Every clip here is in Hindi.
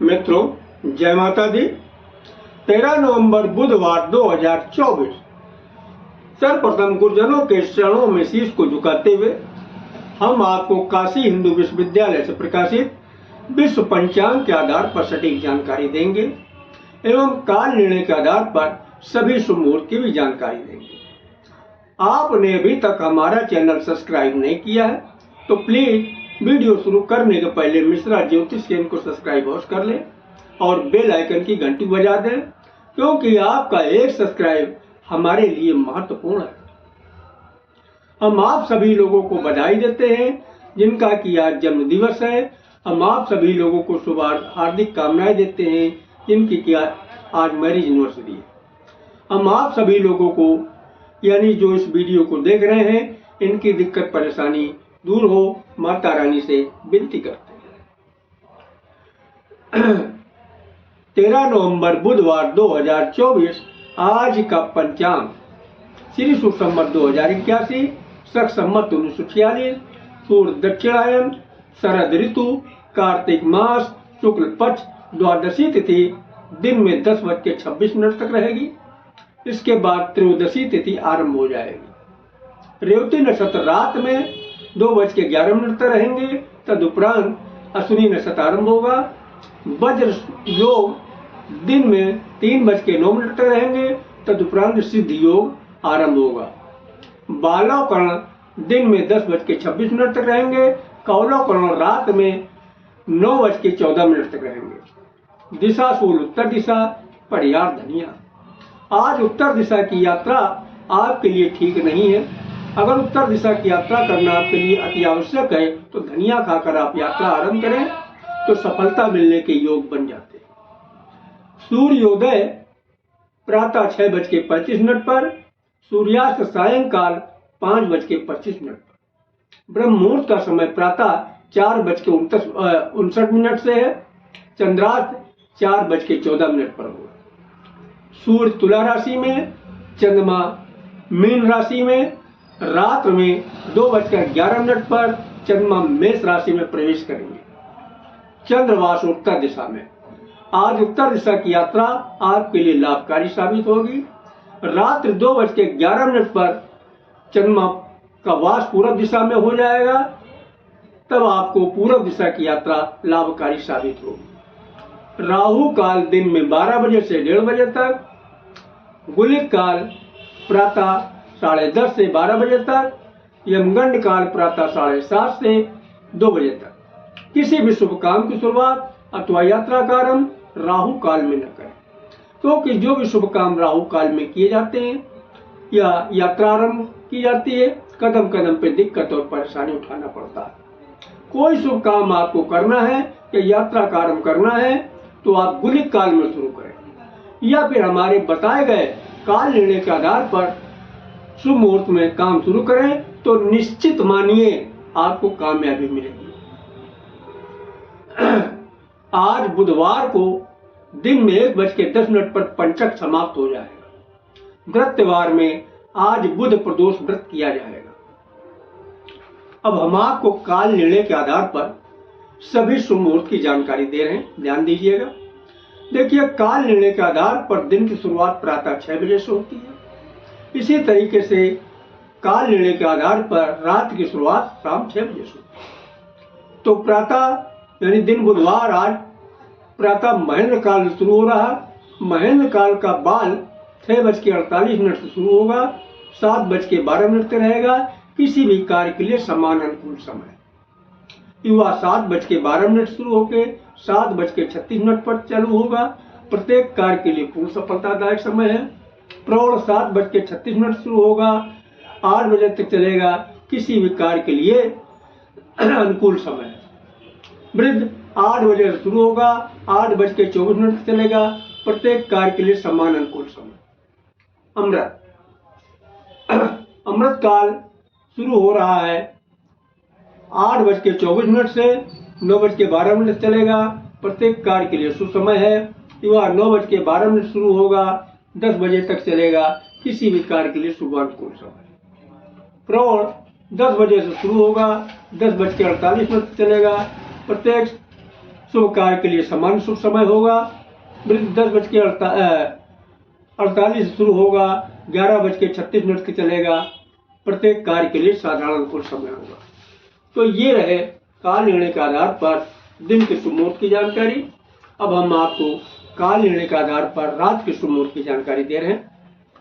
मित्रों, जय माता दी। 13 नवंबर बुधवार 2024। सर्वप्रथम गुरुजनों के चरणों में शीश को झुकाते हुए हम आपको काशी हिंदू विश्वविद्यालय से प्रकाशित विश्व पंचांग के आधार पर सटीक जानकारी देंगे एवं काल निर्णय के आधार पर सभी शुभ मुहूर्त की भी जानकारी देंगे। आपने अभी तक हमारा चैनल सब्सक्राइब नहीं किया है तो प्लीज वीडियो शुरू करने के पहले मिश्रा ज्योतिष चैनल को सब्सक्राइब अवश्य कर लें और बेल आइकन की घंटी बजा दें, क्योंकि आपका एक सब्सक्राइब हमारे लिए महत्वपूर्ण है। हम आप सभी लोगों को बधाई देते हैं जिनका कि आज जन्म दिवस है। हम आप सभी लोगों को शुभ हार्दिक कामनाएं देते हैं जिनकी कि आज मैरिज एनिवर्सरी है। हम आप सभी लोगों को यानी जो इस वीडियो को देख रहे हैं इनकी दिक्कत परेशानी दूर हो माता रानी से विनती करते हैं। 13 नवंबर बुधवार 2024 आज का पंचांग श्री शुभ संवत 2081, शक संवत 1946, सूर्य दक्षिणायन, शरद ऋतु, कार्तिक मास, शुक्ल पक्ष, द्वादशी तिथि दिन में 10:26 तक रहेगी। इसके बाद त्रयोदशी तिथि आरंभ हो जाएगी। रेवती नक्षत्र रात में 2:11 तक रहेंगे। तदुपरांत अश्विनी नक्षत्र आरंभ होगा। वज्र योग दिन में 3:09 तक रहेंगे। तदुपरांत सिद्ध योग आरंभ होगा। बालवकरण दिन में 10:26 तक रहेंगे। कौलवकरण रात में 9:14 तक रहेंगे। दिशा शूल उत्तर दिशा, परिहार धनिया। आज उत्तर दिशा की यात्रा आपके लिए ठीक नहीं है। अगर उत्तर दिशा की यात्रा करना आपके लिए अति आवश्यक है तो धनिया खाकर आप यात्रा आरंभ करें तो सफलता मिलने के योग बन जाते हैं। सूर्योदय प्रातः 6:35 पर, सूर्यास्त सायंकाल 5:25 पर। ब्रह्म मुहूर्त का समय प्रातः 4:59 से है। चंद्रास्त 4:14 पर होगा। सूर्य तुला राशि में, चंद्रमा मीन राशि में, रात में 2:11 पर चंद्रमा मेष राशि में प्रवेश करेंगे। चंद्रवास उत्तर दिशा में। आज उत्तर दिशा की यात्रा आपके लिए लाभकारी साबित होगी। रात्रि 2:11 पर चंद्रमा का वास पूर्व दिशा में हो जाएगा। तब आपको पूर्व दिशा की यात्रा लाभकारी साबित होगी। राहु काल दिन में 12 बजे से 1:30 बजे तक, गुलिक काल प्रातः 10:30 से 12 बजे तक, यमगंड काल प्रातः 7:30 से 2 बजे तक। किसी भी शुभ काम की शुरुआत अथवा यात्रा का आरंभ राहु काल में न करें, क्योंकि जो भी शुभ काम राहु काल में किए जाते हैं या यात्रा आरंभ की जाती है, कदम कदम पे दिक्कत और परेशानी उठाना पड़ता है। कोई शुभ काम आपको करना है या यात्रा का आरंभ करना है तो आप गुलिक काल में शुरू करें या फिर हमारे बताए गए काल निर्णय के आधार पर शुभ मुहूर्त में काम शुरू करें तो निश्चित मानिए आपको कामयाबी मिलेगी। आज बुधवार को दिन में 1:10 पर पंचक समाप्त हो जाएगा। व्रतवार में आज बुध प्रदोष व्रत किया जाएगा। अब हम आपको काल निर्णय के आधार पर सभी शुभ मुहूर्त की जानकारी दे रहे हैं, ध्यान दीजिएगा। देखिए, काल निर्णय के आधार पर दिन की शुरुआत प्रातः 6 बजे से होती है। इसी तरीके से काल निर्णय के आधार पर रात की शुरुआत शाम 6 बजे से होती है। तो प्रातः यानी दिन बुधवार आज प्रातः महेंद्र काल शुरू हो रहा। महेंद्र काल का बाल 6:48 से शुरू होगा, 7:12 तक रहेगा। किसी भी कार्य के लिए समान अनुकूल समय। युवा 7:12 शुरू होकर 7:36 पर चालू होगा। प्रत्येक कार्य के लिए पूर्ण सफलतादायक समय है। प्रौढ़ 7:36 शुरू होगा, 8 बजे तक चलेगा। किसी भी कार्य के लिए अनुकूल समय है। वृद्ध 8 बजे से शुरू होगा, 8:24 तक चलेगा। प्रत्येक कार्य के लिए समान अनुकूल समय। अमृत काल शुरू हो रहा है 8:24 से 9:12 चलेगा। प्रत्येक कार्य के लिए शुभ समय है। युवा 9:12 शुरू होगा, 10 बजे तक चलेगा। किसी भी कार्य के लिए शुभ अनुकूल समय। प्रौढ़ 10 बजे से शुरू होगा, 10:48 तक चलेगा। प्रत्येक शुभ कार्य के लिए समान शुभ समय होगा। वृद्ध 10:48 से शुरू होगा, 11:36 तक चलेगा। प्रत्येक कार्य के लिए साधारण अनुकूल समय होगा। तो ये रहे काल निर्णय के आधार पर दिन के शुभ मुहूर्त की जानकारी। अब हम आपको काल निर्णय के आधार पर रात के शुभ मुहूर्त की जानकारी दे रहे हैं।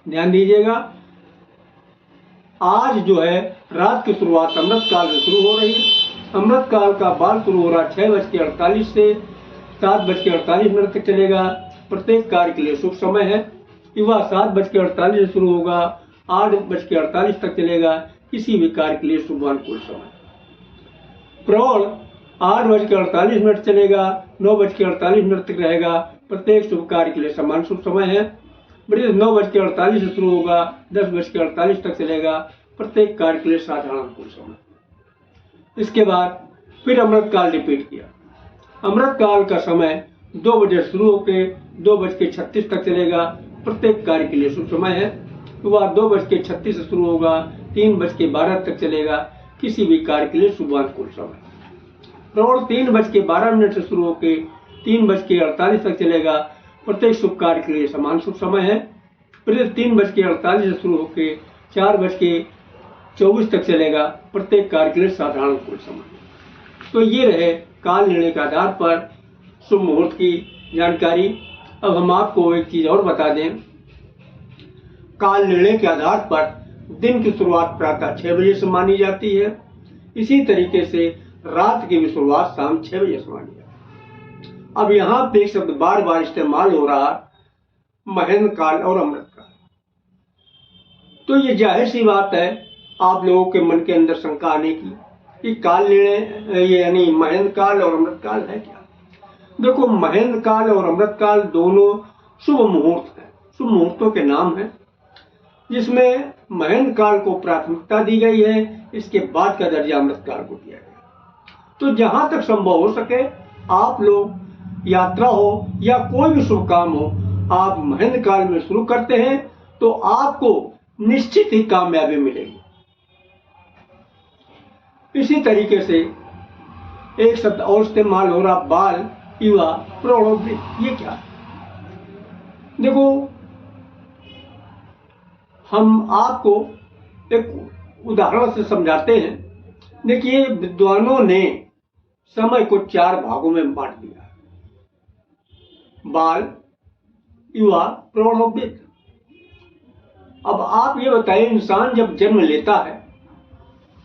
ध्यान दीजिएगा, आज जो है रात की शुरुआत अमृत काल से शुरू हो रही है। अमृत काल का बाल शुरू हो रहा 6:48 से 7:48 तक चलेगा। प्रत्येक कार्य के लिए शुभ समय है। युवा 7:48 से शुरू होगा, 8:48 तक चलेगा। किसी भी कार्य के लिए शुभ अनुकूल समय। प्रौढ़ 8:48 चलेगा, 9:48 तक रहेगा। प्रत्येक शुभ कार्य के लिए समान शुभ समय है। वृद्ध 9:48 से शुरू होगा, 10:48 तक चलेगा। प्रत्येक कार्य के लिए साधारण अनुकूल समय। इसके बाद फिर अमृत काल रिपीट किया। अमृत काल का समय 2 बजे शुरू होकर 2:36 तक चलेगा। प्रत्येक कार्य के लिए शुभ समय है। सुबह 2:36 से शुरू होगा, 3:12 तक चलेगा। किसी भी कार्य के लिए शुभ अनुकूल समय। प्रौढ़ 3:12 से शुरू होकर 3:48 तक चलेगा। प्रत्येक शुभ कार्य के लिए समान शुभ समय है। वृद्ध 3:48 से शुरू होकर 4:24 तक चलेगा। प्रत्येक कार्य के लिए साधारण अनुकूल समय। तो ये रहे काल निर्णय के आधार पर शुभ मुहूर्त की जानकारी। अब हम आपको एक चीज और बता दें। काल निर्णय के आधार पर दिन की शुरुआत प्रातः 6 बजे से मानी जाती है। इसी तरीके से रात की भी शुरुआत शाम 6 बजे से मानी जाती है। अब यहाँ पे शब्द बार बार इस्तेमाल हो रहा महेंद्र काल और अमृत काल। तो ये जाहिर सी बात है आप लोगों के मन के अंदर शंका आने की कि काल निर्णय ये यानी महेंद्र काल और अमृत काल है क्या। देखो, महेंद्र काल और अमृत काल दोनों शुभ मुहूर्त हैं, शुभ मुहूर्तों के नाम हैं, जिसमें महेंद्र काल को प्राथमिकता दी गई है। इसके बाद का दर्जा अमृत काल को दिया गया। तो जहां तक संभव हो सके आप लोग यात्रा हो या कोई भी शुभ काम हो, आप महेंद्र काल में शुरू करते हैं तो आपको निश्चित ही कामयाबी मिलेगी। इसी तरीके से एक शब्द और इस्तेमाल हो रहा बाल, युवा, प्रौढ़। ये क्या है? देखो, हम आपको एक उदाहरण से समझाते हैं। देखिए, विद्वानों ने समय को 4 भागों में बांट दिया: बाल, युवा, प्रौढ़ और वृद्ध। अब आप ये बताइए, इंसान जब जन्म लेता है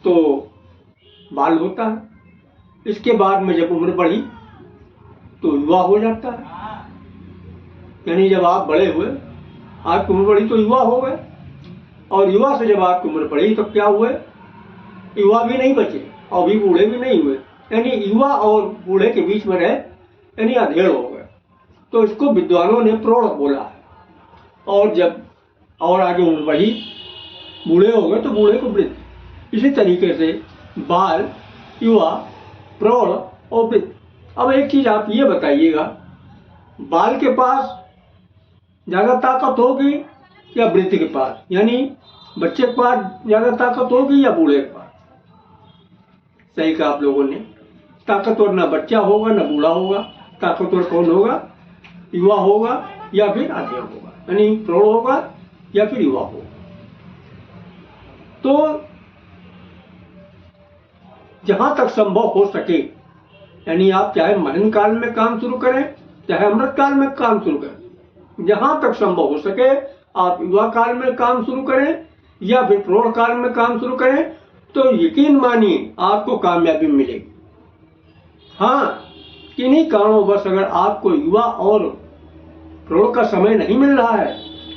तो बाल होता है। इसके बाद में जब उम्र बढ़ी तो युवा हो जाता है। यानी जब आप बड़े हुए, आपकी उम्र बढ़ी तो युवा हो गए। और युवा से जब आपकी उम्र बढ़ी तो क्या हुए? युवा भी नहीं बचे और भी बूढ़े भी नहीं हुए। यानी युवा और बूढ़े के बीच में रहे, यानी अधेड़ हो गए। तो इसको विद्वानों ने प्रौढ़ बोला है। और जब और आगे उम्र बढ़ी, बूढ़े हो गए तो बूढ़े को वृद्ध। इसी तरीके से बाल, युवा, प्रौढ़ और वृद्ध। अब एक चीज आप ये बताइएगा, बाल के पास ज्यादा ताकत होगी या वृद्ध के पास? यानी बच्चे के पास ज्यादा ताकत होगी या बूढ़े के पास? सही कहा आप लोगों ने। ताकतवर ना बच्चा होगा ना बूढ़ा होगा। ताकतवर कौन होगा? युवा होगा या फिर अधेड़ होगा, यानी प्रौढ़ होगा या फिर युवा होगा। तो जहां तक संभव हो सके, यानी आप चाहे महेंद्र काल में काम शुरू करें चाहे अमृत काल में काम शुरू करें, जहां तक संभव हो सके आप युवा काल में काम शुरू करें या फिर प्रौढ़ काल में काम शुरू करें, तो यकीन मानिए आपको कामयाबी मिलेगी। हाँ, किन्हीं कारणों अगर आपको युवा और प्रौढ़ का समय नहीं मिल रहा है,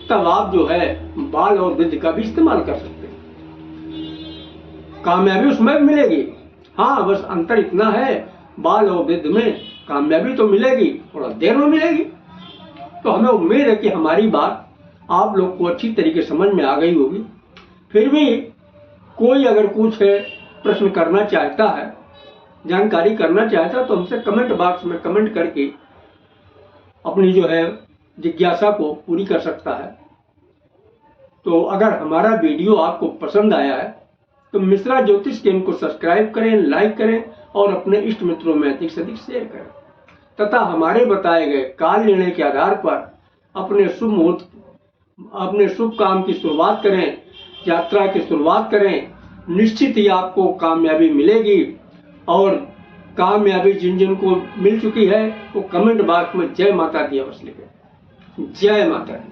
तब आप जो है बाल और वृद्ध का भी इस्तेमाल कर सकते हैं। कामयाबी उसमें भी मिलेगी। हाँ, बस अंतर इतना है, बाल और वृद्ध में कामयाबी तो मिलेगी, थोड़ा देर में मिलेगी। तो हमें उम्मीद है कि हमारी बात आप लोग को अच्छी तरीके समझ में आ गई होगी। फिर भी कोई अगर कुछ प्रश्न करना चाहता है, जानकारी करना चाहता है, तो हमसे कमेंट बॉक्स में कमेंट करके अपनी जो है जिज्ञासा को पूरी कर सकता है। तो अगर हमारा वीडियो आपको पसंद आया है तो मिश्रा ज्योतिष चैनल को सब्सक्राइब करें, लाइक करें और अपने इष्ट मित्रों में अधिक से अधिक शेयर करें। तथा हमारे बताए गए काल निर्णय के आधार पर अपने शुभ काम की शुरुआत करें, यात्रा की शुरुआत करें। निश्चित ही आपको कामयाबी मिलेगी। और कामयाबी जिन जिन को मिल चुकी है वो कमेंट बॉक्स में जय माता दी अवश्य लिखें। जय माता दी।